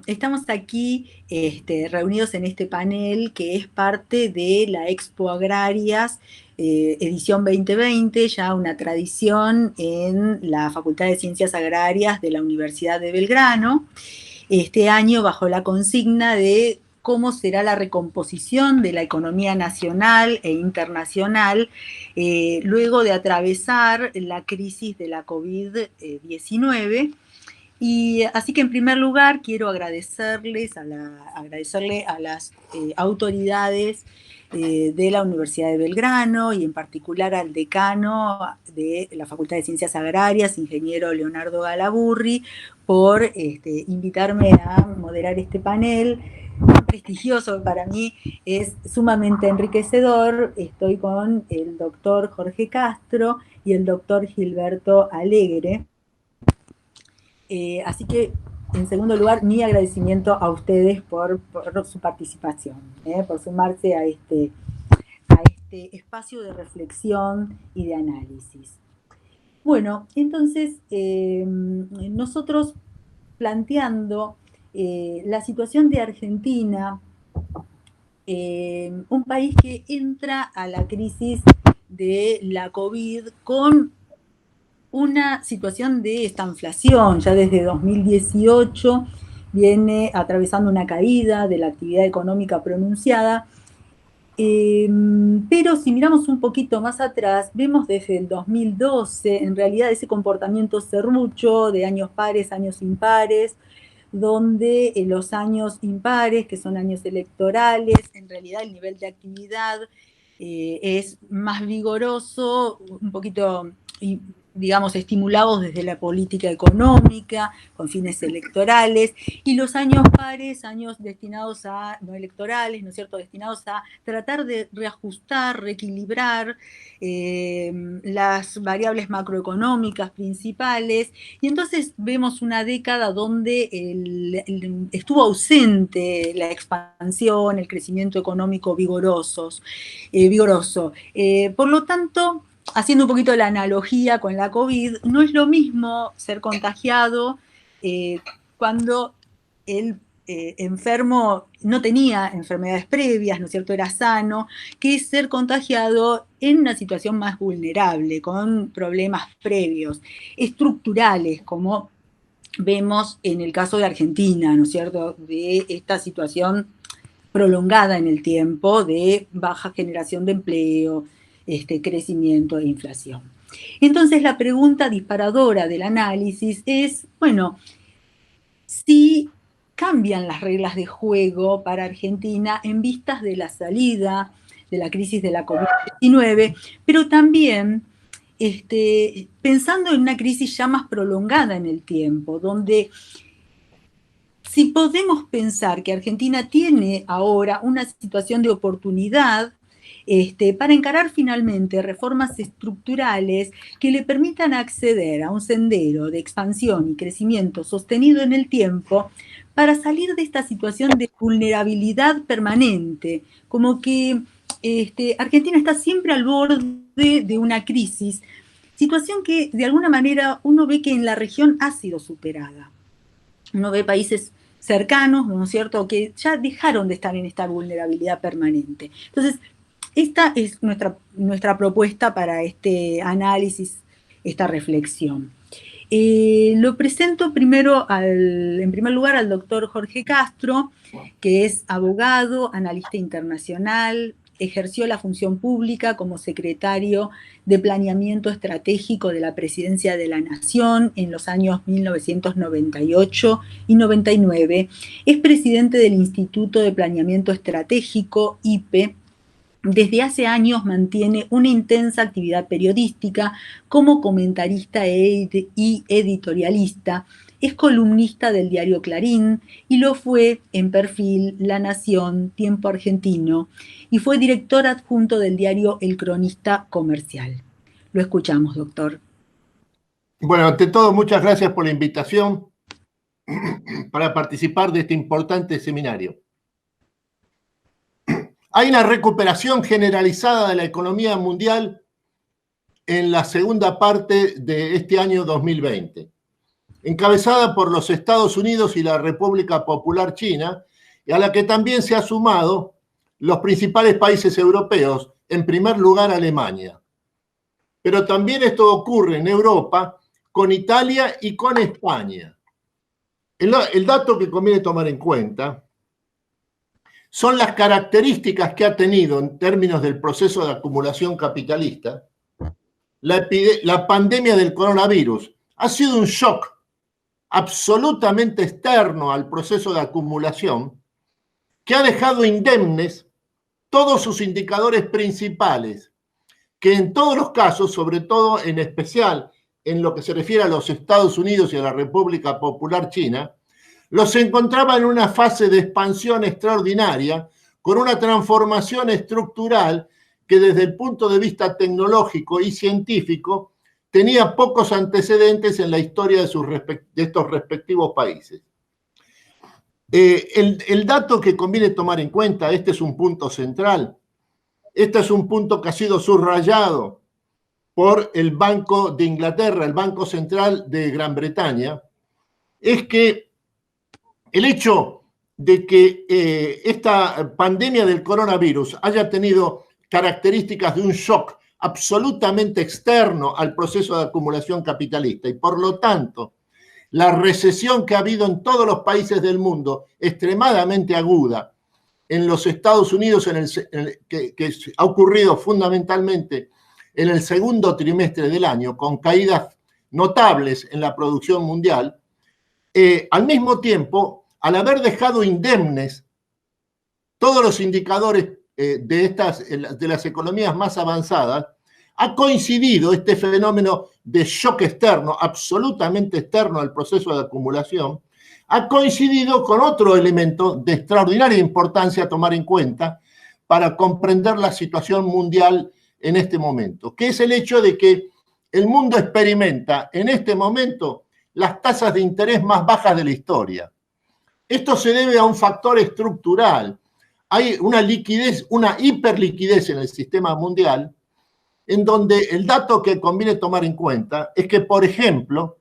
Estamos aquí reunidos en este panel que es parte de la Expo Agrarias edición 2020, ya una tradición en la Facultad de Ciencias Agrarias de la Universidad de Belgrano. Este año bajo la consigna de cómo será la recomposición de la economía nacional e internacional luego de atravesar la crisis de la COVID-19. Y así que en primer lugar quiero agradecerle a las autoridades de la Universidad de Belgrano y en particular al decano de la Facultad de Ciencias Agrarias, ingeniero Leonardo Galaburri, por invitarme a moderar este panel tan prestigioso. Para mí es sumamente enriquecedor. Estoy con el doctor Jorge Castro y el doctor Gilberto Alegre. Así que, en segundo lugar, mi agradecimiento a ustedes por su participación, por sumarse a este espacio de reflexión y de análisis. Bueno, entonces, nosotros planteando la situación de Argentina, un país que entra a la crisis de la COVID con una situación de estanflación. Ya desde 2018 viene atravesando una caída de la actividad económica pronunciada, pero si miramos un poquito más atrás, vemos desde el 2012, en realidad, ese comportamiento serrucho de años pares, años impares, donde en los años impares, que son años electorales, en realidad el nivel de actividad es más vigoroso, un poquito, digamos, estimulados desde la política económica, con fines electorales, y los años pares, años destinados a, no electorales, ¿no es cierto?, destinados a tratar de reajustar, reequilibrar las variables macroeconómicas principales, y entonces vemos una década donde estuvo ausente la expansión, el crecimiento económico vigoroso. Por lo tanto, haciendo un poquito la analogía con la COVID, no es lo mismo ser contagiado cuando el enfermo no tenía enfermedades previas, ¿no es cierto?, era sano, que ser contagiado en una situación más vulnerable, con problemas previos, estructurales, como vemos en el caso de Argentina, ¿no es cierto?, de esta situación prolongada en el tiempo de baja generación de empleo, crecimiento e inflación. Entonces la pregunta disparadora del análisis es, bueno, si cambian las reglas de juego para Argentina en vistas de la salida de la crisis de la COVID-19, pero también pensando en una crisis ya más prolongada en el tiempo, donde si podemos pensar que Argentina tiene ahora una situación de oportunidad para encarar finalmente reformas estructurales que le permitan acceder a un sendero de expansión y crecimiento sostenido en el tiempo para salir de esta situación de vulnerabilidad permanente, como que Argentina está siempre al borde de una crisis, situación que de alguna manera uno ve que en la región ha sido superada. Uno ve países cercanos, ¿no es cierto?, que ya dejaron de estar en esta vulnerabilidad permanente. Entonces, esta es nuestra propuesta para este análisis, esta reflexión. Lo presento primero, en primer lugar, al doctor Jorge Castro, que es abogado, analista internacional, ejerció la función pública como secretario de Planeamiento Estratégico de la Presidencia de la Nación en los años 1998 y 99. Es presidente del Instituto de Planeamiento Estratégico, IPE. Desde hace años mantiene una intensa actividad periodística como comentarista y editorialista. Es columnista del diario Clarín y lo fue en Perfil, La Nación, Tiempo Argentino, y fue director adjunto del diario El Cronista Comercial. Lo escuchamos, doctor. Bueno, ante todo, muchas gracias por la invitación para participar de este importante seminario. Hay una recuperación generalizada de la economía mundial en la segunda parte de este año 2020. encabezada por los Estados Unidos y la República Popular China, y a la que también se han sumado los principales países europeos, en primer lugar Alemania. Pero también esto ocurre en Europa con Italia y con España. El dato que conviene tomar en cuenta son las características que ha tenido en términos del proceso de acumulación capitalista la pandemia del coronavirus. Ha sido un shock absolutamente externo al proceso de acumulación que ha dejado indemnes todos sus indicadores principales, que en todos los casos, sobre todo en especial en lo que se refiere a los Estados Unidos y a la República Popular China, los encontraba en una fase de expansión extraordinaria, con una transformación estructural que desde el punto de vista tecnológico y científico tenía pocos antecedentes en la historia de estos respectivos países. El dato que conviene tomar en cuenta, este es un punto central, este es un punto que ha sido subrayado por el Banco de Inglaterra, el Banco Central de Gran Bretaña, es que el hecho de que esta pandemia del coronavirus haya tenido características de un shock absolutamente externo al proceso de acumulación capitalista y por lo tanto la recesión que ha habido en todos los países del mundo, extremadamente aguda, en los Estados Unidos, que ha ocurrido fundamentalmente en el segundo trimestre del año, con caídas notables en la producción mundial, al mismo tiempo, al haber dejado indemnes todos los indicadores de las economías más avanzadas, ha coincidido este fenómeno de shock externo, absolutamente externo al proceso de acumulación, ha coincidido con otro elemento de extraordinaria importancia a tomar en cuenta para comprender la situación mundial en este momento, que es el hecho de que el mundo experimenta en este momento las tasas de interés más bajas de la historia. Esto se debe a un factor estructural. Hay una liquidez, una hiperliquidez en el sistema mundial, en donde el dato que conviene tomar en cuenta es que, por ejemplo,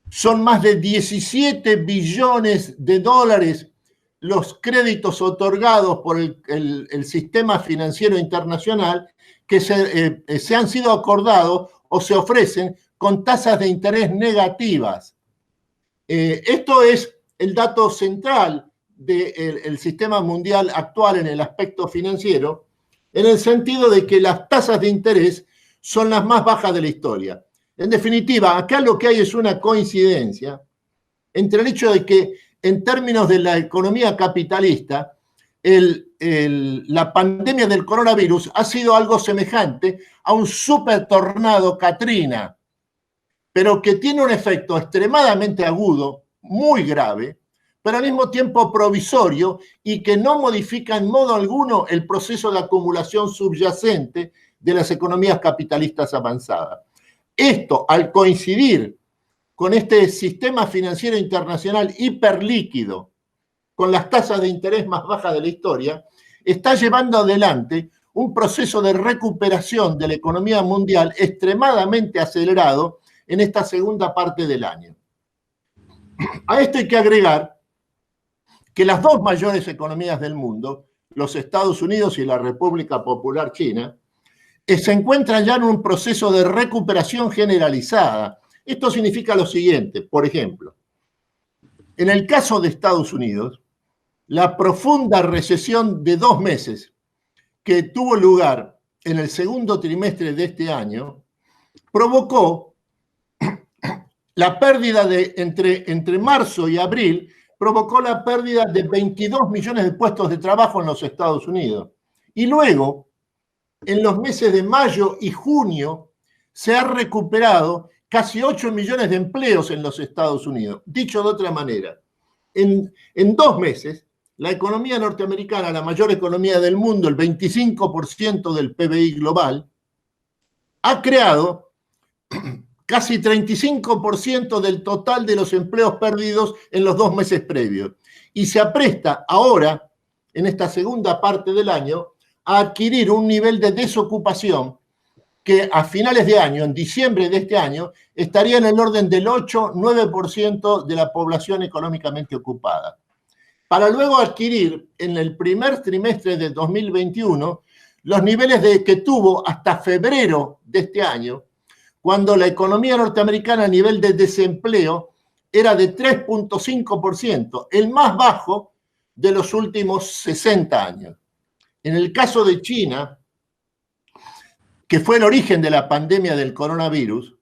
son más de 17 billones de dólares los créditos otorgados por el sistema financiero internacional que se han sido acordados o se ofrecen con tasas de interés negativas. Esto es el dato central del sistema mundial actual en el aspecto financiero, en el sentido de que las tasas de interés son las más bajas de la historia. En definitiva, acá lo que hay es una coincidencia entre el hecho de que, en términos de la economía capitalista, la pandemia del coronavirus ha sido algo semejante a un super tornado Katrina, pero que tiene un efecto extremadamente agudo, muy grave, pero al mismo tiempo provisorio y que no modifica en modo alguno el proceso de acumulación subyacente de las economías capitalistas avanzadas. Esto, al coincidir con este sistema financiero internacional hiperlíquido, con las tasas de interés más bajas de la historia, está llevando adelante un proceso de recuperación de la economía mundial extremadamente acelerado en esta segunda parte del año. A esto hay que agregar que las dos mayores economías del mundo, los Estados Unidos y la República Popular China, se encuentran ya en un proceso de recuperación generalizada. Esto significa lo siguiente, por ejemplo, en el caso de Estados Unidos, la profunda recesión de 2 meses que tuvo lugar en el segundo trimestre de este año provocó la pérdida de entre marzo y abril, provocó la pérdida de 22 millones de puestos de trabajo en los Estados Unidos. Y luego, en los meses de mayo y junio, se ha recuperado casi 8 millones de empleos en los Estados Unidos. Dicho de otra manera, en 2 meses, la economía norteamericana, la mayor economía del mundo, el 25% del PBI global, ha creado casi 35% del total de los empleos perdidos en los 2 meses previos. Y se apresta ahora, en esta segunda parte del año, a adquirir un nivel de desocupación que a finales de año, en diciembre de este año, estaría en el orden del 8-9% de la población económicamente ocupada, para luego adquirir en el primer trimestre de 2021 los niveles que tuvo hasta febrero de este año, cuando la economía norteamericana a nivel de desempleo era de 3,5%, el más bajo de los últimos 60 años. En el caso de China, que fue el origen de la pandemia del coronavirus,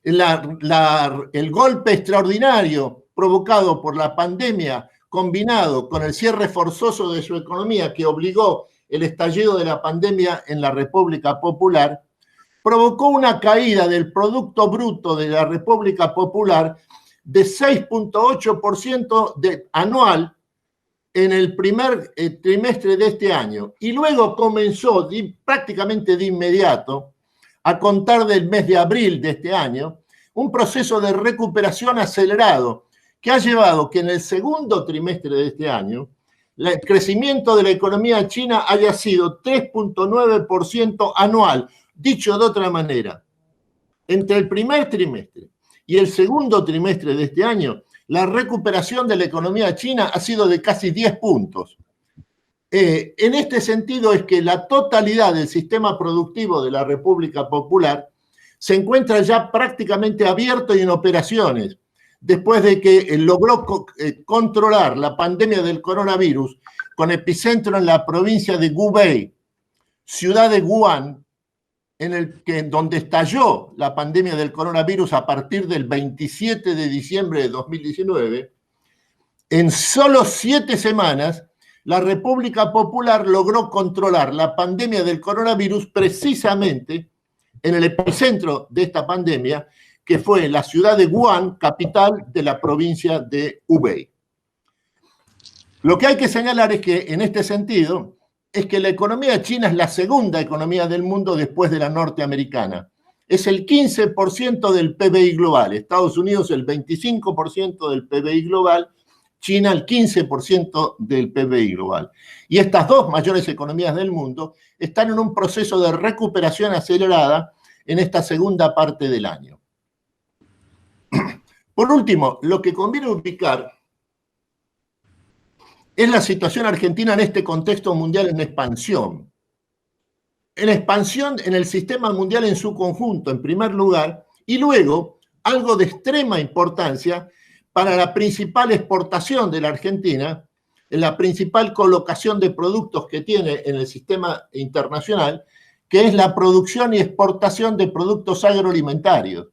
el golpe extraordinario provocado por la pandemia, combinado con el cierre forzoso de su economía que obligó el estallido de la pandemia en la República Popular, provocó una caída del Producto Bruto de la República Popular de 6,8% anual en el primer trimestre de este año. Y luego comenzó prácticamente de inmediato, a contar del mes de abril de este año, un proceso de recuperación acelerado que ha llevado que en el segundo trimestre de este año el crecimiento de la economía china haya sido 3,9% anual. Dicho de otra manera, entre el primer trimestre y el segundo trimestre de este año, la recuperación de la economía china ha sido de casi 10 puntos. En este sentido es que la totalidad del sistema productivo de la República Popular se encuentra ya prácticamente abierto y en operaciones, después de que logró controlar la pandemia del coronavirus con epicentro en la provincia de Hubei, ciudad de Wuhan, donde estalló la pandemia del coronavirus a partir del 27 de diciembre de 2019, en solo 7 semanas, la República Popular logró controlar la pandemia del coronavirus precisamente en el epicentro de esta pandemia, que fue la ciudad de Wuhan, capital de la provincia de Hubei. Lo que hay que señalar es que, en este sentido, es que la economía china es la segunda economía del mundo después de la norteamericana. Es el 15% del PBI global. Estados Unidos el 25% del PBI global, China el 15% del PBI global. Y estas dos mayores economías del mundo están en un proceso de recuperación acelerada en esta segunda parte del año. Por último, lo que conviene ubicar es la situación argentina en este contexto mundial en expansión. En expansión en el sistema mundial en su conjunto, en primer lugar, y luego algo de extrema importancia para la principal exportación de la Argentina, en la principal colocación de productos que tiene en el sistema internacional, que es la producción y exportación de productos agroalimentarios.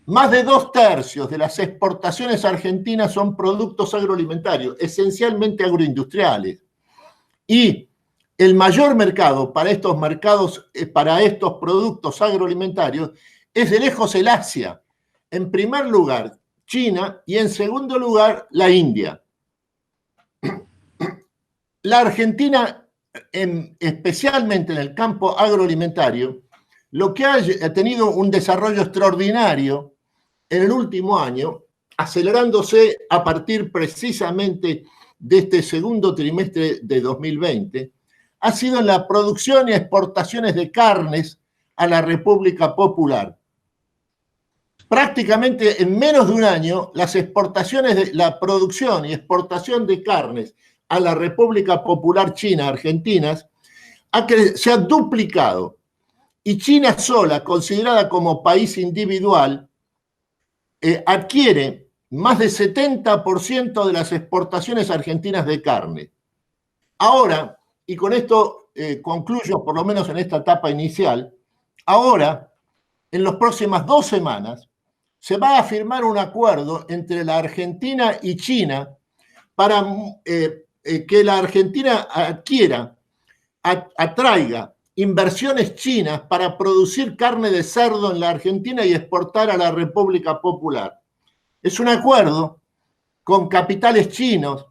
Más de 2/3 de las exportaciones argentinas son productos agroalimentarios, esencialmente agroindustriales. Y el mayor mercado para estos productos agroalimentarios es de lejos el Asia. En primer lugar, China, y en segundo lugar, la India. La Argentina, especialmente en el campo agroalimentario, lo que ha tenido un desarrollo extraordinario en el último año, acelerándose a partir precisamente de este segundo trimestre de 2020, ha sido en la producción y exportaciones de carnes a la República Popular. Prácticamente en menos de un año, las exportaciones de la producción y exportación de carnes a la República Popular China, argentinas, se ha duplicado. Y China sola, considerada como país individual, adquiere más del 70% de las exportaciones argentinas de carne. Ahora, y con esto concluyo por lo menos en esta etapa inicial, ahora, en las próximas 2 semanas, se va a firmar un acuerdo entre la Argentina y China para que la Argentina atraiga inversiones chinas para producir carne de cerdo en la Argentina y exportar a la República Popular. Es un acuerdo con capitales chinos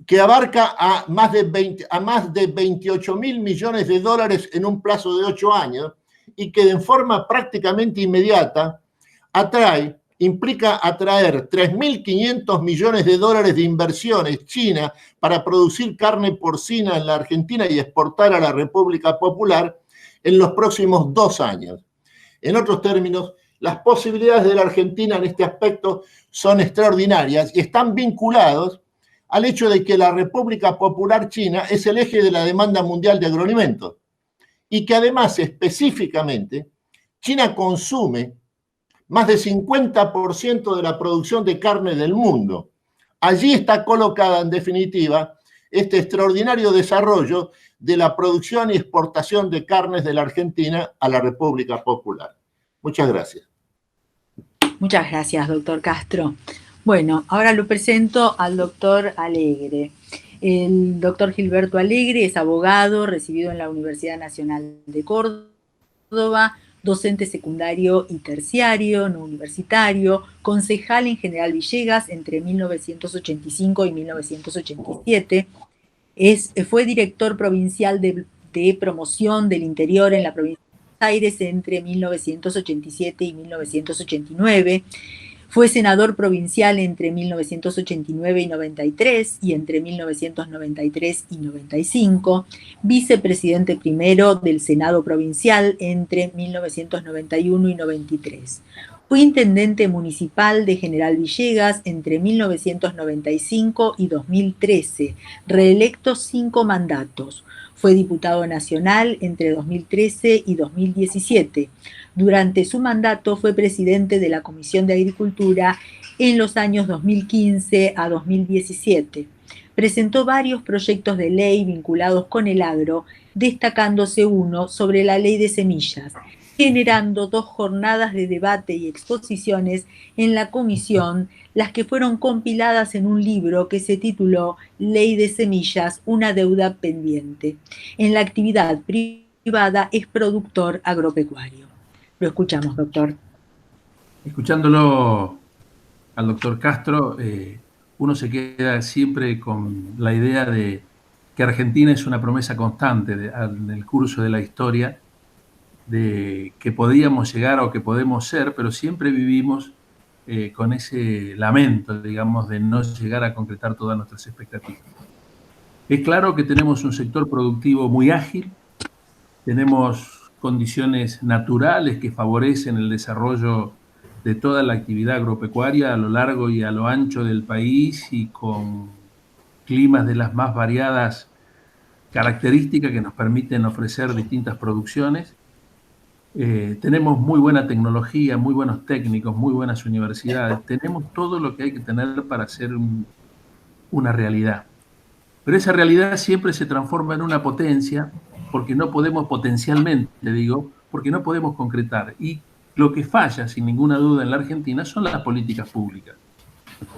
que abarca a más de 28.000 millones de dólares en un plazo de 8 años y que de forma prácticamente inmediata implica atraer 3.500 millones de dólares de inversiones chinas para producir carne porcina en la Argentina y exportar a la República Popular en los próximos 2 años. En otros términos, las posibilidades de la Argentina en este aspecto son extraordinarias y están vinculados al hecho de que la República Popular China es el eje de la demanda mundial de agroalimentos y que además específicamente China consume más del 50% de la producción de carne del mundo. Allí está colocada, en definitiva, este extraordinario desarrollo de la producción y exportación de carnes de la Argentina a la República Popular. Muchas gracias. Muchas gracias, doctor Castro. Bueno, ahora lo presento al doctor Alegre. El doctor Gilberto Alegre es abogado, recibido en la Universidad Nacional de Córdoba, docente secundario y terciario, no universitario, concejal en General Villegas entre 1985 y 1987. Fue director provincial de promoción del interior en la provincia de Buenos Aires entre 1987 y 1989. Fue senador provincial entre 1989 y 93 y entre 1993 y 95, vicepresidente primero del Senado provincial entre 1991 y 93. Fue intendente municipal de General Villegas entre 1995 y 2013, reelecto 5 mandatos. Fue diputado nacional entre 2013 y 2017. Durante su mandato fue presidente de la Comisión de Agricultura en los años 2015 a 2017. Presentó varios proyectos de ley vinculados con el agro, destacándose uno sobre la ley de semillas, generando 2 jornadas de debate y exposiciones en la comisión, las que fueron compiladas en un libro que se tituló Ley de Semillas, una deuda pendiente. En la actividad privada es productor agropecuario. Lo escuchamos, doctor. Escuchándolo al doctor Castro, uno se queda siempre con la idea de que Argentina es una promesa constante en el curso de la historia, de que podíamos llegar o que podemos ser, pero siempre vivimos con ese lamento, digamos, de no llegar a concretar todas nuestras expectativas. Es claro que tenemos un sector productivo muy ágil, tenemos condiciones naturales que favorecen el desarrollo de toda la actividad agropecuaria a lo largo y a lo ancho del país y con climas de las más variadas características que nos permiten ofrecer distintas producciones. Tenemos muy buena tecnología, muy buenos técnicos, muy buenas universidades. Tenemos todo lo que hay que tener para hacer una realidad. Pero esa realidad siempre se transforma en una potencia porque no podemos potencialmente, digo, porque no podemos concretar. Y lo que falla, sin ninguna duda, en la Argentina son las políticas públicas.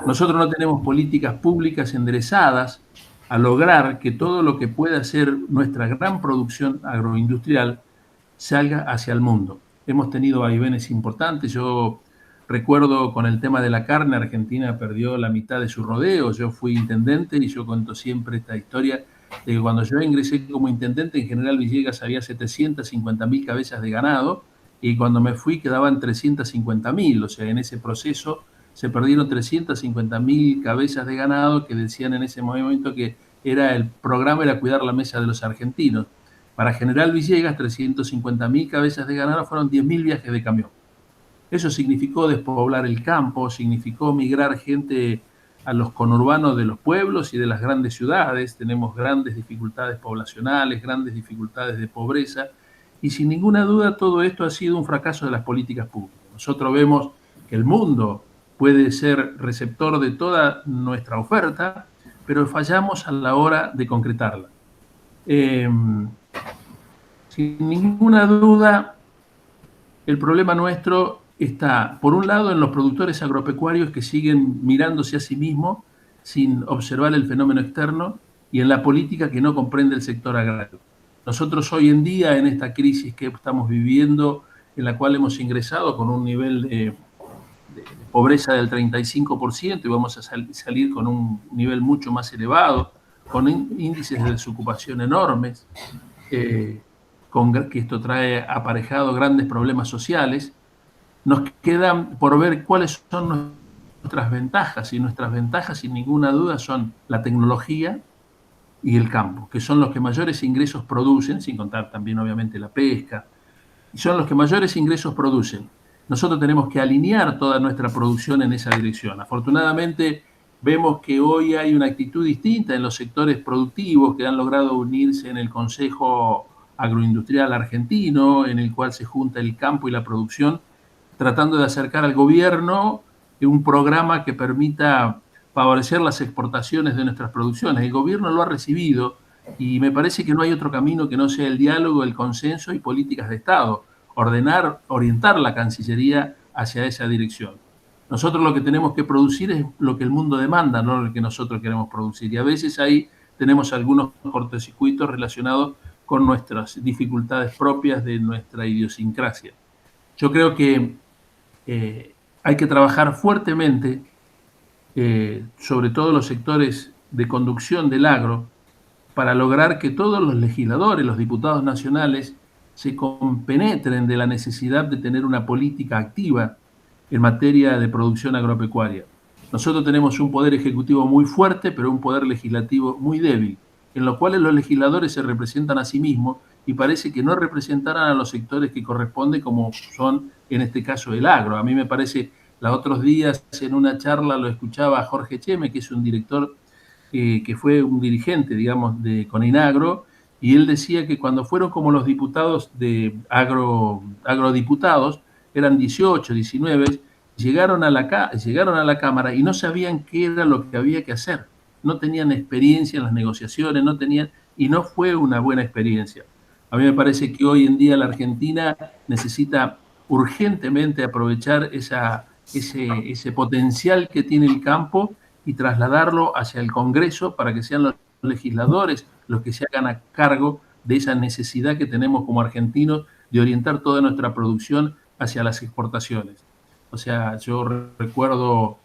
Nosotros no tenemos políticas públicas enderezadas a lograr que todo lo que pueda hacer nuestra gran producción agroindustrial salga hacia el mundo. Hemos tenido vaivenes importantes. Yo recuerdo con el tema de la carne, Argentina perdió la mitad de su rodeo. Yo fui intendente y yo cuento siempre esta historia de que cuando yo ingresé como intendente en General Villegas había 750.000 cabezas de ganado y cuando me fui quedaban 350.000. O sea, en ese proceso se perdieron 350.000 cabezas de ganado que decían en ese momento que el programa era cuidar la mesa de los argentinos. Para General Villegas, 350.000 cabezas de ganado fueron 10.000 viajes de camión. Eso significó despoblar el campo, significó migrar gente a los conurbanos de los pueblos y de las grandes ciudades. Tenemos grandes dificultades poblacionales, grandes dificultades de pobreza, y sin ninguna duda todo esto ha sido un fracaso de las políticas públicas. Nosotros vemos que el mundo puede ser receptor de toda nuestra oferta, pero fallamos a la hora de concretarla. Sin ninguna duda, el problema nuestro está, por un lado, en los productores agropecuarios que siguen mirándose a sí mismos sin observar el fenómeno externo y en la política que no comprende el sector agrario. Nosotros hoy en día, en esta crisis que estamos viviendo, en la cual hemos ingresado con un nivel de pobreza del 35% y vamos a salir con un nivel mucho más elevado, con índices de desocupación enormes, que esto trae aparejado grandes problemas sociales. Nos quedan por ver cuáles son nuestras ventajas, y nuestras ventajas sin ninguna duda son la tecnología y el campo, que son los que mayores ingresos producen, sin contar también obviamente la pesca, y son los que mayores ingresos producen. Nosotros tenemos que alinear toda nuestra producción en esa dirección. Afortunadamente vemos que hoy hay una actitud distinta en los sectores productivos que han logrado unirse en el Consejo Agroindustrial Argentino, en el cual se junta el campo y la producción, tratando de acercar al gobierno un programa que permita favorecer las exportaciones de nuestras producciones. El gobierno lo ha recibido y me parece que no hay otro camino que no sea el diálogo, el consenso y políticas de Estado. Orientar la Cancillería hacia esa dirección. Nosotros lo que tenemos que producir es lo que el mundo demanda, no lo que nosotros queremos producir. Y a veces ahí tenemos algunos cortocircuitos relacionados con nuestras dificultades propias de nuestra idiosincrasia. Yo creo que hay que trabajar fuertemente, sobre todo los sectores de conducción del agro, para lograr que todos los legisladores, los diputados nacionales, se compenetren de la necesidad de tener una política activa en materia de producción agropecuaria. Nosotros tenemos un poder ejecutivo muy fuerte, pero un poder legislativo muy débil, en lo cual los legisladores se representan a sí mismos y parece que no representarán a los sectores que corresponden, como son en este caso el agro. A mí me parece, los otros días en una charla lo escuchaba a Jorge Cheme, que es un director que fue un dirigente, digamos, de Coninagro, y él decía que cuando fueron como los diputados de agrodiputados, eran 18, 19, llegaron a la Cámara y no sabían qué era lo que había que hacer. No tenían experiencia en las negociaciones, y no fue una buena experiencia. A mí me parece que hoy en día la Argentina necesita urgentemente aprovechar ese potencial que tiene el campo y trasladarlo hacia el Congreso para que sean los legisladores los que se hagan a cargo de esa necesidad que tenemos como argentinos de orientar toda nuestra producción hacia las exportaciones. O sea, yo recuerdo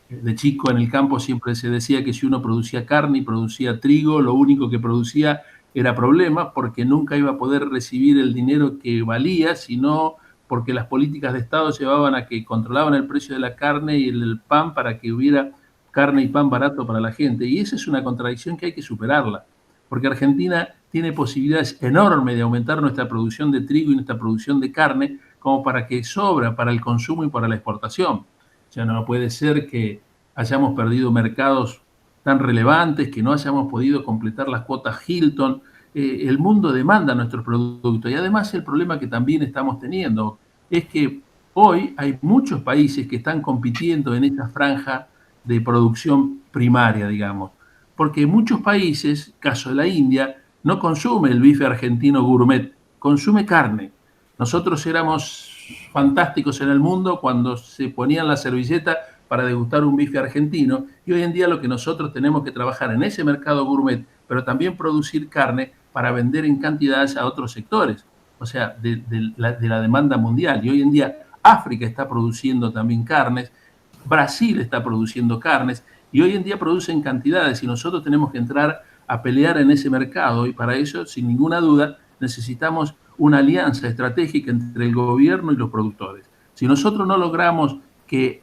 de chico en el campo siempre se decía que si uno producía carne y producía trigo, lo único que producía era problema porque nunca iba a poder recibir el dinero que valía, sino porque las políticas de Estado llevaban a que controlaban el precio de la carne y el pan para que hubiera carne y pan barato para la gente. Y esa es una contradicción que hay que superarla, porque Argentina tiene posibilidades enormes de aumentar nuestra producción de trigo y nuestra producción de carne como para que sobra para el consumo y para la exportación. O sea, no puede ser que hayamos perdido mercados tan relevantes, que no hayamos podido completar las cuotas Hilton. El mundo demanda nuestros productos y además el problema que también estamos teniendo es que hoy hay muchos países que están compitiendo en esa franja de producción primaria, digamos, porque muchos países, caso de la India, no consume el bife argentino gourmet, consume carne. Nosotros éramos fantásticos en el mundo cuando se ponían la servilleta para degustar un bife argentino y hoy en día lo que nosotros tenemos que trabajar en ese mercado gourmet, pero también producir carne para vender en cantidades a otros sectores, o sea, de la demanda mundial. Y hoy en día África está produciendo también carnes, Brasil está produciendo carnes y hoy en día producen cantidades y nosotros tenemos que entrar a pelear en ese mercado y para eso, sin ninguna duda, necesitamos una alianza estratégica entre el gobierno y los productores. Si nosotros no logramos que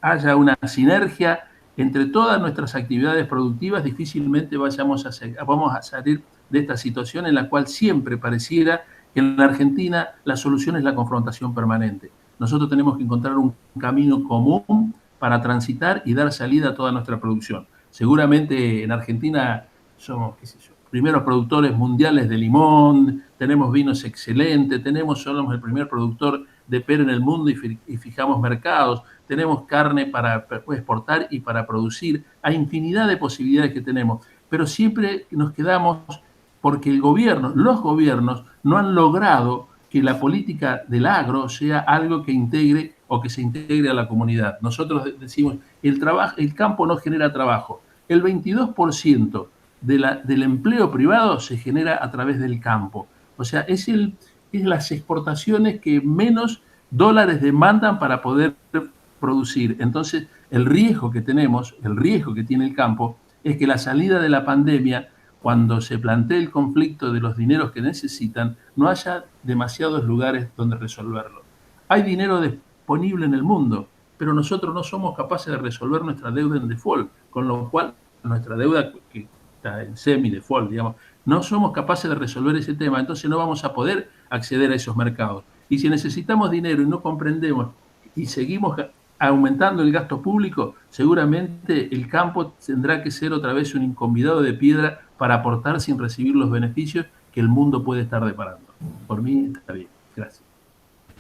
haya una sinergia entre todas nuestras actividades productivas, difícilmente vamos a salir de esta situación en la cual siempre pareciera que en la Argentina la solución es la confrontación permanente. Nosotros tenemos que encontrar un camino común para transitar y dar salida a toda nuestra producción. Seguramente en Argentina somos, primeros productores mundiales de limón, tenemos vinos excelentes, somos el primer productor de pera en el mundo y fijamos mercados, tenemos carne para exportar y para producir, hay infinidad de posibilidades que tenemos, pero siempre nos quedamos porque los gobiernos no han logrado que la política del agro sea algo que integre o que se integre a la comunidad. Nosotros decimos, el campo no genera trabajo. El 22% del empleo privado se genera a través del campo. O sea, es las exportaciones que menos dólares demandan para poder producir. Entonces, el riesgo que tenemos, el riesgo que tiene el campo, es que la salida de la pandemia, cuando se plantee el conflicto de los dineros que necesitan, no haya demasiados lugares donde resolverlo. Hay dinero disponible en el mundo, pero nosotros no somos capaces de resolver nuestra deuda en default, con lo cual nuestra deuda, que está en semi-default, digamos. No somos capaces de resolver ese tema, entonces no vamos a poder acceder a esos mercados. Y si necesitamos dinero y no comprendemos y seguimos aumentando el gasto público, seguramente el campo tendrá que ser otra vez un convidado de piedra para aportar sin recibir los beneficios que el mundo puede estar deparando. Por mí está bien. Gracias.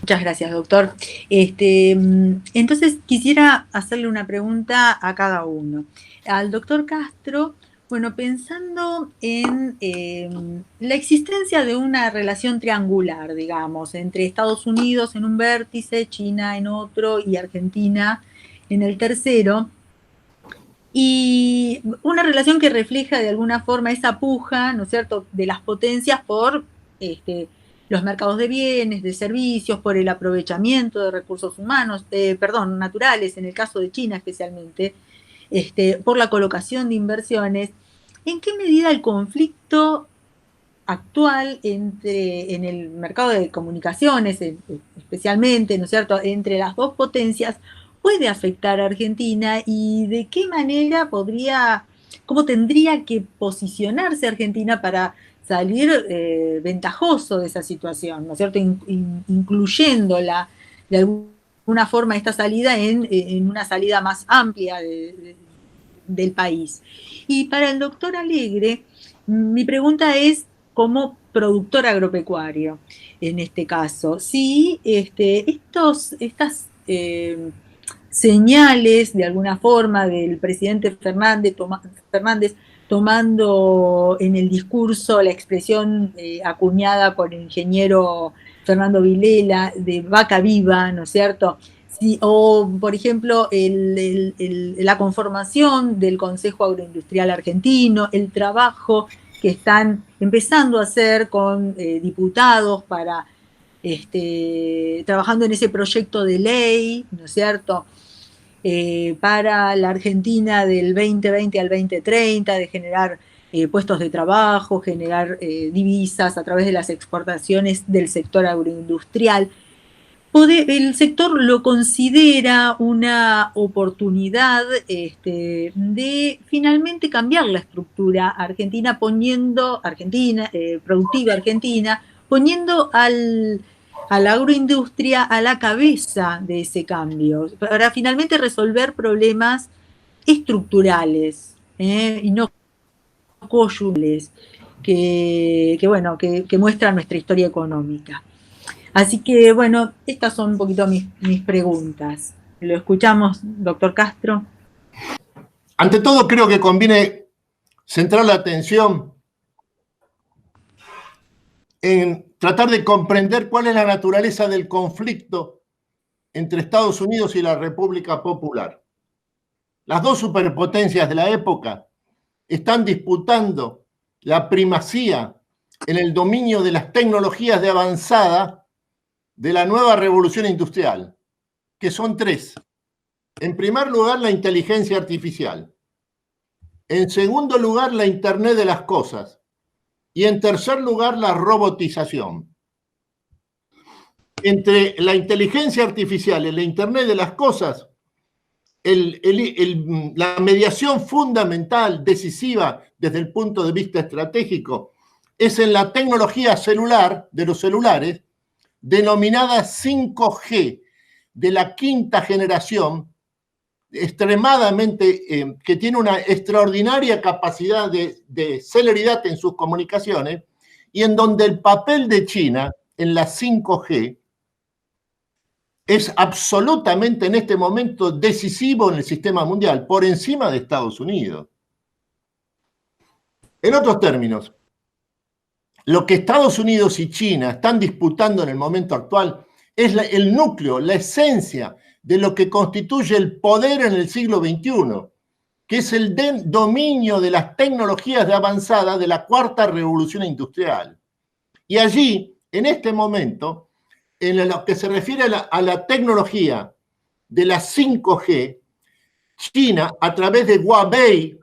Muchas gracias, doctor. Entonces, quisiera hacerle una pregunta a cada uno. Al doctor Castro, bueno, pensando en la existencia de una relación triangular, digamos, entre Estados Unidos en un vértice, China en otro y Argentina en el tercero, y una relación que refleja de alguna forma esa puja, ¿no es cierto?, de las potencias por los mercados de bienes, de servicios, por el aprovechamiento de recursos humanos, naturales, en el caso de China especialmente, por la colocación de inversiones. ¿En qué medida el conflicto actual en el mercado de comunicaciones, especialmente, ¿no es cierto?, entre las dos potencias, puede afectar a Argentina y de qué manera cómo tendría que posicionarse Argentina para salir ventajoso de esa situación, ¿no es cierto?, incluyéndola de alguna forma esta salida en una salida más amplia del país. Y para el doctor Alegre, mi pregunta es como productor agropecuario, en este caso, si estas señales, de alguna forma, del presidente Fernández tomando en el discurso la expresión acuñada por el ingeniero Fernando Vilela de vaca viva, ¿no es cierto?, o, por ejemplo, la conformación del Consejo Agroindustrial Argentino, el trabajo que están empezando a hacer con diputados para trabajando en ese proyecto de ley, ¿no es cierto?, para la Argentina del 2020 al 2030, de generar puestos de trabajo, generar divisas a través de las exportaciones del sector agroindustrial. El sector lo considera una oportunidad de finalmente cambiar la estructura productiva argentina, poniendo a la agroindustria a la cabeza de ese cambio, para finalmente resolver problemas estructurales y no coyunturales que muestran nuestra historia económica. Así que, bueno, estas son un poquito mis preguntas. ¿Lo escuchamos, doctor Castro? Ante todo, creo que conviene centrar la atención en tratar de comprender cuál es la naturaleza del conflicto entre Estados Unidos y la República Popular. Las dos superpotencias de la época están disputando la primacía en el dominio de las tecnologías de avanzada de la nueva revolución industrial, que son tres. En primer lugar, la inteligencia artificial. En segundo lugar, la Internet de las cosas. Y en tercer lugar, la robotización. Entre la inteligencia artificial y la Internet de las cosas, la mediación fundamental, decisiva desde el punto de vista estratégico, es en la tecnología celular, de los celulares, denominada 5G, de la quinta generación, extremadamente, que tiene una extraordinaria capacidad de celeridad en sus comunicaciones, y en donde el papel de China en la 5G es absolutamente en este momento decisivo en el sistema mundial, por encima de Estados Unidos. En otros términos, lo que Estados Unidos y China están disputando en el momento actual es el núcleo, la esencia de lo que constituye el poder en el siglo XXI, que es el dominio de las tecnologías de avanzada de la cuarta revolución industrial. Y allí, en este momento, en lo que se refiere a la tecnología de la 5G, China, a través de Huawei,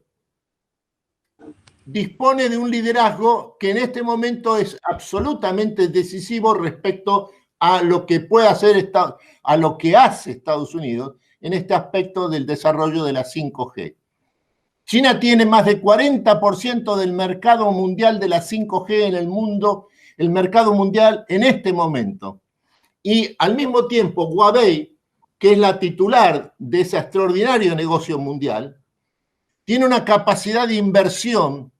dispone de un liderazgo que en este momento es absolutamente decisivo respecto a lo que puede hacer, a lo que hace Estados Unidos en este aspecto del desarrollo de la 5G. China tiene más de 40% del mercado mundial de la 5G en el mundo, el mercado mundial en este momento. Y al mismo tiempo, Huawei, que es la titular de ese extraordinario negocio mundial, tiene una capacidad de inversión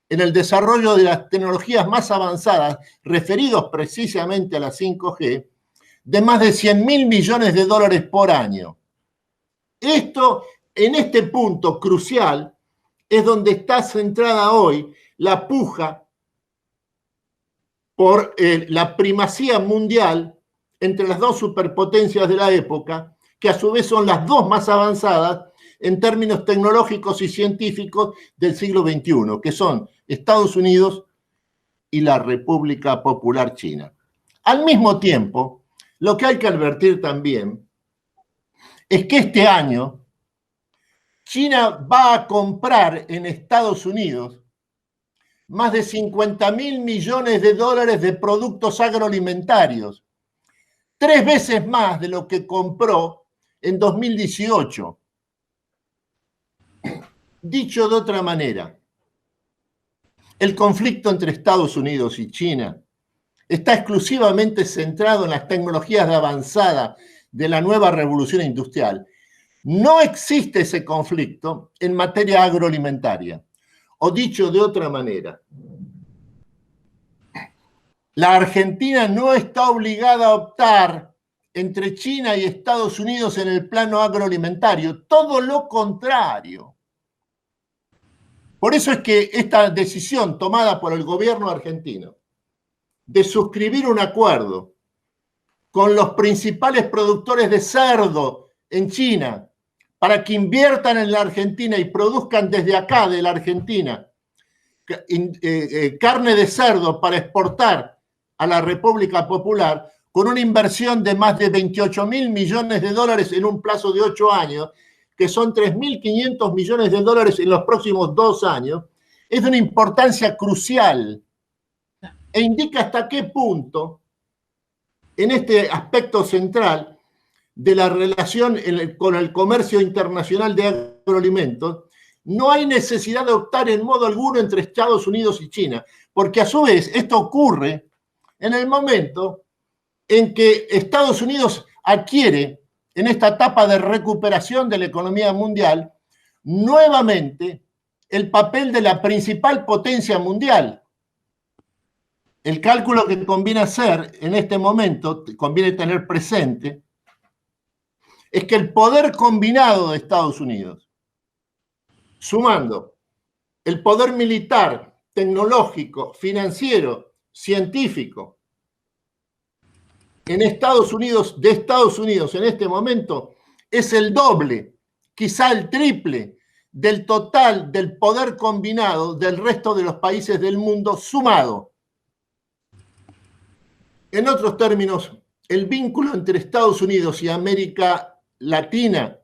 en el desarrollo de las tecnologías más avanzadas, referidos precisamente a la 5G, de más de 100.000 millones de dólares por año. Esto, en este punto crucial, es donde está centrada hoy la puja por la primacía mundial entre las dos superpotencias de la época, que a su vez son las dos más avanzadas en términos tecnológicos y científicos del siglo XXI, que son Estados Unidos y la República Popular China. Al mismo tiempo, lo que hay que advertir también es que este año China va a comprar en Estados Unidos más de 50.000 millones de dólares de productos agroalimentarios, 3 veces más de lo que compró en 2018. Dicho de otra manera, el conflicto entre Estados Unidos y China está exclusivamente centrado en las tecnologías de avanzada de la nueva revolución industrial. No existe ese conflicto en materia agroalimentaria. O dicho de otra manera, la Argentina no está obligada a optar entre China y Estados Unidos en el plano agroalimentario, todo lo contrario. Por eso es que esta decisión tomada por el gobierno argentino de suscribir un acuerdo con los principales productores de cerdo en China para que inviertan en la Argentina y produzcan desde acá, de la Argentina, carne de cerdo para exportar a la República Popular, con una inversión de más de 28.000 millones de dólares en un plazo de 8 años, que son 3.500 millones de dólares en los próximos 2 años, es de una importancia crucial e indica hasta qué punto, en este aspecto central de la relación con el comercio internacional de agroalimentos, no hay necesidad de optar en modo alguno entre Estados Unidos y China, porque a su vez esto ocurre en el momento en que Estados Unidos adquiere, en esta etapa de recuperación de la economía mundial, nuevamente el papel de la principal potencia mundial. El cálculo que conviene hacer en este momento, conviene tener presente, es que el poder combinado de Estados Unidos, sumando el poder militar, tecnológico, financiero, científico, en Estados Unidos, de Estados Unidos en este momento, es el doble, quizá el triple, del total del poder combinado del resto de los países del mundo sumado. En otros términos, el vínculo entre Estados Unidos y América Latina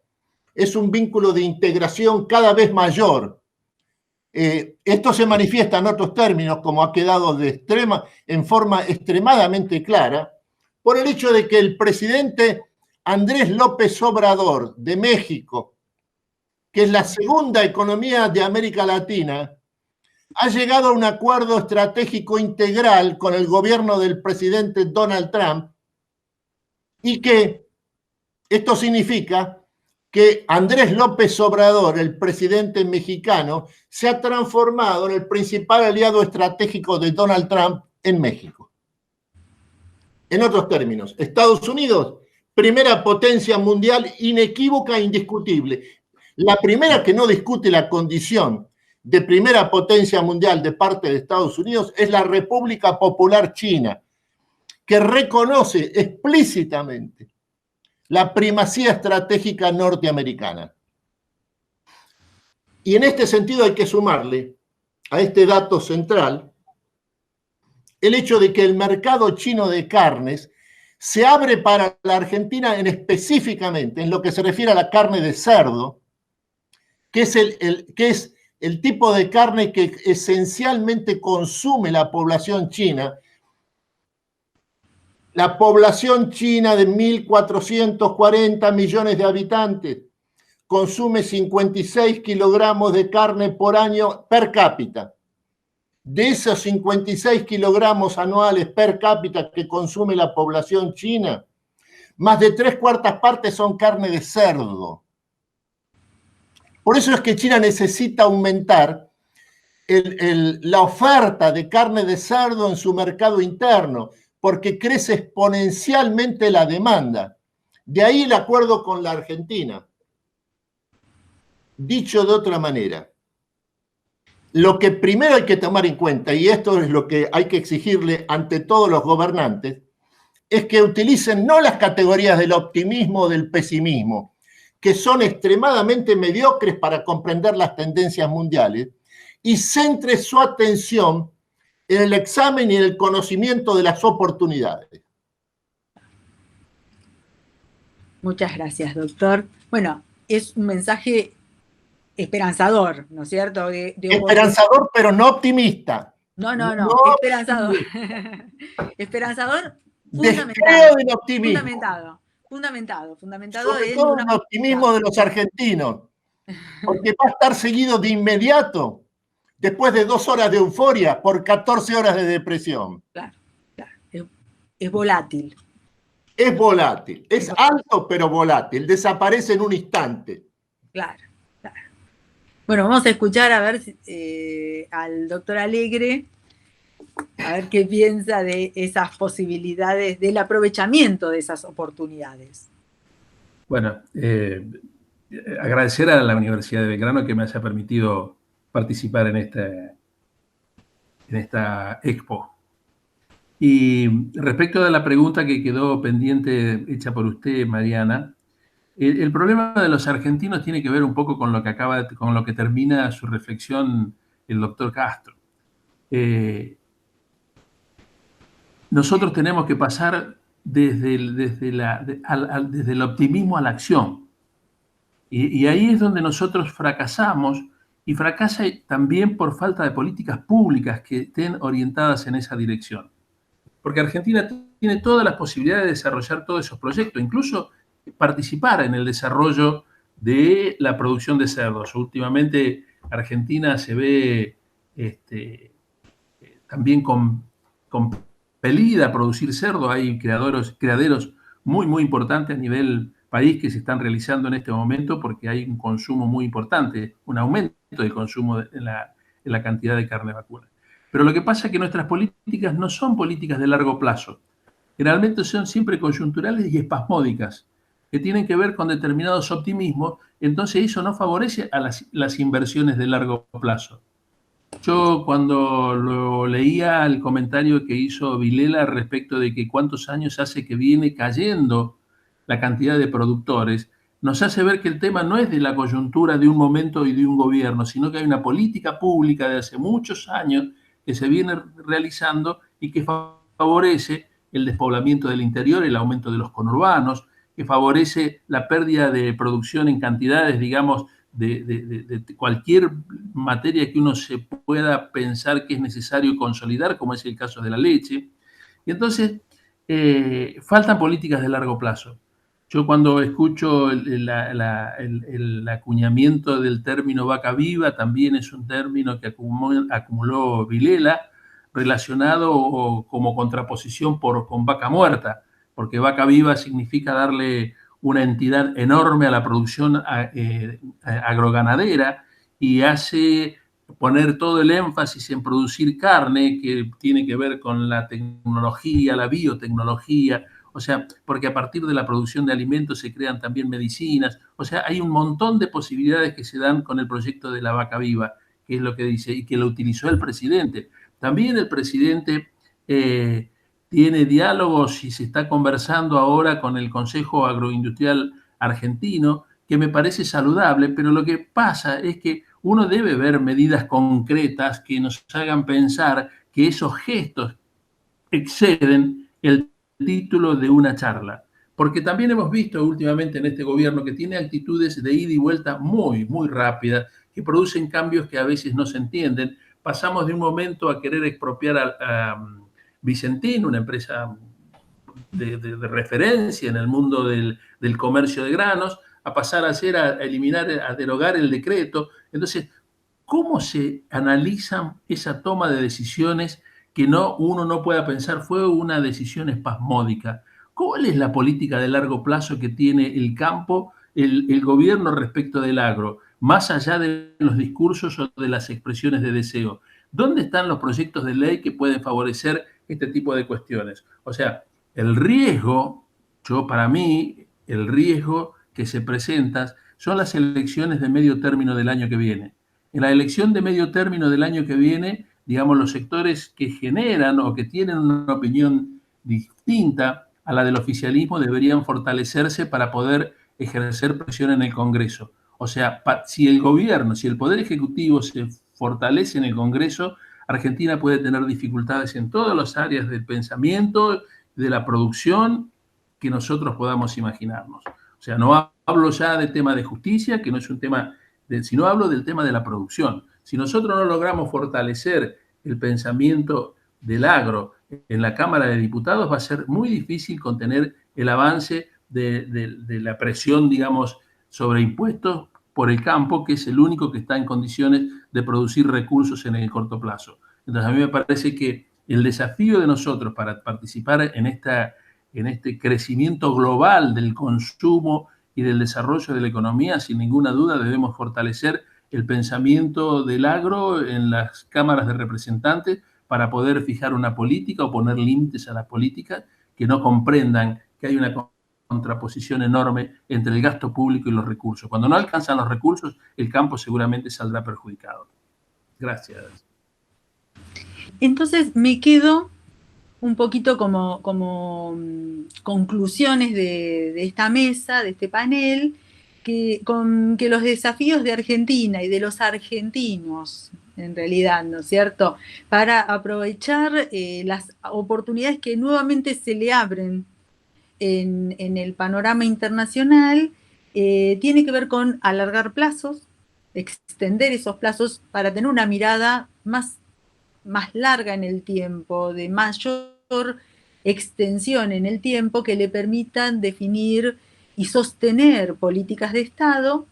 es un vínculo de integración cada vez mayor. Esto se manifiesta en otros términos, como ha quedado en forma extremadamente clara, por el hecho de que el presidente Andrés López Obrador de México, que es la segunda economía de América Latina, ha llegado a un acuerdo estratégico integral con el gobierno del presidente Donald Trump, y que esto significa que Andrés López Obrador, el presidente mexicano, se ha transformado en el principal aliado estratégico de Donald Trump en México. En otros términos, Estados Unidos, primera potencia mundial inequívoca e indiscutible. La primera que no discute la condición de primera potencia mundial de parte de Estados Unidos es la República Popular China, que reconoce explícitamente la primacía estratégica norteamericana. Y en este sentido hay que sumarle a este dato central el hecho de que el mercado chino de carnes se abre para la Argentina específicamente en lo que se refiere a la carne de cerdo, que es el tipo de carne que esencialmente consume la población china. La población china de 1.440 millones de habitantes consume 56 kilogramos de carne por año per cápita. De esos 56 kilogramos anuales per cápita que consume la población china, más de 3/4 partes son carne de cerdo. Por eso es que China necesita aumentar la oferta de carne de cerdo en su mercado interno, porque crece exponencialmente la demanda. De ahí el acuerdo con la Argentina. Dicho de otra manera, lo que primero hay que tomar en cuenta, y esto es lo que hay que exigirle ante todos los gobernantes, es que utilicen no las categorías del optimismo o del pesimismo, que son extremadamente mediocres para comprender las tendencias mundiales, y centre su atención en el examen y en el conocimiento de las oportunidades. Muchas gracias, doctor. Bueno, es un mensaje esperanzador, ¿no es cierto? Esperanzador, pero no optimista. No, esperanzador. Esperanzador, Descreo del optimismo. Fundamentado. Sobre todo el optimismo de los argentinos, porque va a estar seguido de inmediato, después de 2 horas de euforia, por 14 horas de depresión. Claro. Es volátil. Es volátil. Es alto, pero volátil. Desaparece en un instante. Claro. Bueno, vamos a escuchar a ver al doctor Alegre, a ver qué piensa de esas posibilidades, del aprovechamiento de esas oportunidades. Bueno, agradecer a la Universidad de Belgrano que me haya permitido participar en esta expo. Y respecto de la pregunta que quedó pendiente hecha por usted, Mariana, el problema de los argentinos tiene que ver un poco con lo que termina su reflexión el doctor Castro. Nosotros tenemos que pasar desde el optimismo a la acción. Y ahí es donde nosotros fracasamos, y fracasa también por falta de políticas públicas que estén orientadas en esa dirección. Porque Argentina tiene todas las posibilidades de desarrollar todos esos proyectos, incluso participar en el desarrollo de la producción de cerdos. Últimamente Argentina se ve también compelida a producir cerdo. Hay criaderos muy, muy importantes a nivel país que se están realizando en este momento porque hay un consumo muy importante, un aumento del consumo en la cantidad de carne vacuna. Pero lo que pasa es que nuestras políticas no son políticas de largo plazo. Generalmente son siempre coyunturales y espasmódicas, que tienen que ver con determinados optimismos, entonces eso no favorece a las inversiones de largo plazo. Yo cuando lo leía el comentario que hizo Vilela respecto de que cuántos años hace que viene cayendo la cantidad de productores, nos hace ver que el tema no es de la coyuntura de un momento y de un gobierno, sino que hay una política pública de hace muchos años que se viene realizando y que favorece el despoblamiento del interior, el aumento de los conurbanos, que favorece la pérdida de producción en cantidades, digamos, de cualquier materia que uno se pueda pensar que es necesario consolidar, como es el caso de la leche. Y entonces, faltan políticas de largo plazo. Yo cuando escucho el acuñamiento del término vaca viva, también es un término que acumuló Vilela, relacionado como contraposición con vaca muerta, porque vaca viva significa darle una entidad enorme a la producción agroganadera y hace poner todo el énfasis en producir carne, que tiene que ver con la tecnología, la biotecnología, o sea, porque a partir de la producción de alimentos se crean también medicinas, o sea, hay un montón de posibilidades que se dan con el proyecto de la vaca viva, que es lo que dice, y que lo utilizó el presidente. También el presidente tiene diálogos y se está conversando ahora con el Consejo Agroindustrial Argentino, que me parece saludable, pero lo que pasa es que uno debe ver medidas concretas que nos hagan pensar que esos gestos exceden el título de una charla. Porque también hemos visto últimamente en este gobierno que tiene actitudes de ida y vuelta muy, muy rápidas, que producen cambios que a veces no se entienden. Pasamos de un momento a querer expropiar a Vicentín, una empresa de referencia en el mundo del comercio de granos, a pasar ayer a eliminar, a derogar el decreto. Entonces, ¿cómo se analizan esa toma de decisiones que uno no pueda pensar fue una decisión espasmódica? ¿Cuál es la política de largo plazo que tiene el campo, el gobierno respecto del agro, más allá de los discursos o de las expresiones de deseo? ¿Dónde están los proyectos de ley que pueden favorecer este tipo de cuestiones? O sea, el riesgo, para mí, el riesgo que se presenta son las elecciones de medio término del año que viene. En la elección de medio término del año que viene, digamos, los sectores que generan o que tienen una opinión distinta a la del oficialismo deberían fortalecerse para poder ejercer presión en el Congreso. O sea, si el gobierno, si el Poder Ejecutivo se fortalece en el Congreso, Argentina puede tener dificultades en todas las áreas del pensamiento, de la producción que nosotros podamos imaginarnos. O sea, no hablo ya del tema de justicia, que no es un tema, sino hablo del tema de la producción. Si nosotros no logramos fortalecer el pensamiento del agro en la Cámara de Diputados, va a ser muy difícil contener el avance de la presión, digamos, sobre impuestos por el campo, que es el único que está en condiciones de producir recursos en el corto plazo. Entonces, a mí me parece que el desafío de nosotros para participar en este crecimiento global del consumo y del desarrollo de la economía, sin ninguna duda debemos fortalecer el pensamiento del agro en las cámaras de representantes para poder fijar una política o poner límites a las políticas que no comprendan que hay una contraposición enorme entre el gasto público y los recursos. Cuando no alcanzan los recursos, el campo seguramente saldrá perjudicado. Gracias. Entonces me quedo un poquito como conclusiones de esta mesa, de este panel, con que los desafíos de Argentina y de los argentinos, en realidad, ¿no es cierto?, para aprovechar las oportunidades que nuevamente se le abren en el panorama internacional, tiene que ver con alargar plazos, extender esos plazos para tener una mirada más larga en el tiempo, de mayor extensión en el tiempo, que le permitan definir y sostener políticas de Estado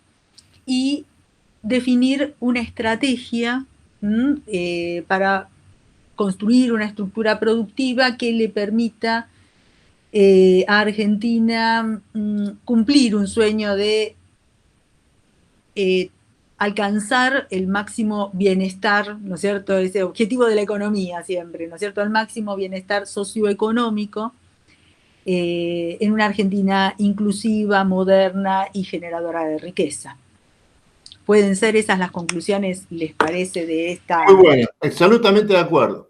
y definir una estrategia para construir una estructura productiva que le permita a Argentina cumplir un sueño de alcanzar el máximo bienestar, ¿no es cierto?, ese objetivo de la economía siempre, ¿no es cierto?, el máximo bienestar socioeconómico en una Argentina inclusiva, moderna y generadora de riqueza. ¿Pueden ser esas las conclusiones, les parece, de esta...? Muy bueno, absolutamente de acuerdo.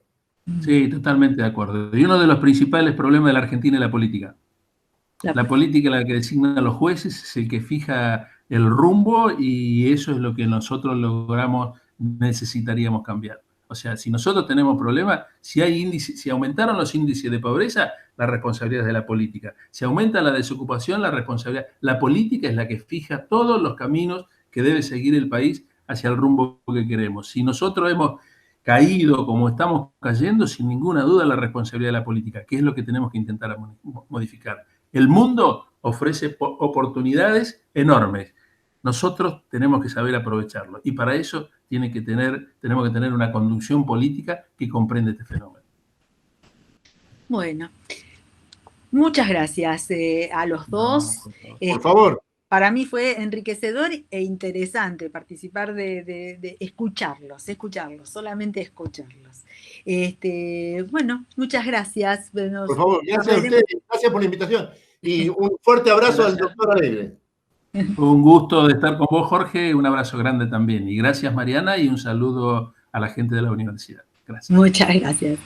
Sí, totalmente de acuerdo. Y uno de los principales problemas de la Argentina es la política. La política es la que designan a los jueces, es el que fija el rumbo, y eso es lo que nosotros necesitaríamos cambiar. O sea, si nosotros tenemos problemas, si aumentaron los índices de pobreza, la responsabilidad es de la política. Si aumenta la desocupación, la responsabilidad. La política es la que fija todos los caminos que debe seguir el país hacia el rumbo que queremos. Si nosotros hemos caído como estamos cayendo, sin ninguna duda la responsabilidad de la política, que es lo que tenemos que intentar modificar. El mundo ofrece oportunidades enormes. Nosotros tenemos que saber aprovecharlo, y para eso tenemos que tener una conducción política que comprende este fenómeno. Bueno, muchas gracias a los dos. Por favor. Para mí fue enriquecedor e interesante participar de escucharlos, solamente escucharlos. Bueno, muchas gracias. Por favor, gracias a ustedes, gracias por la invitación. Y un fuerte abrazo al doctor Alegre. Un gusto de estar con vos, Jorge, un abrazo grande también. Y gracias, Mariana, y un saludo a la gente de la universidad. Gracias. Muchas gracias.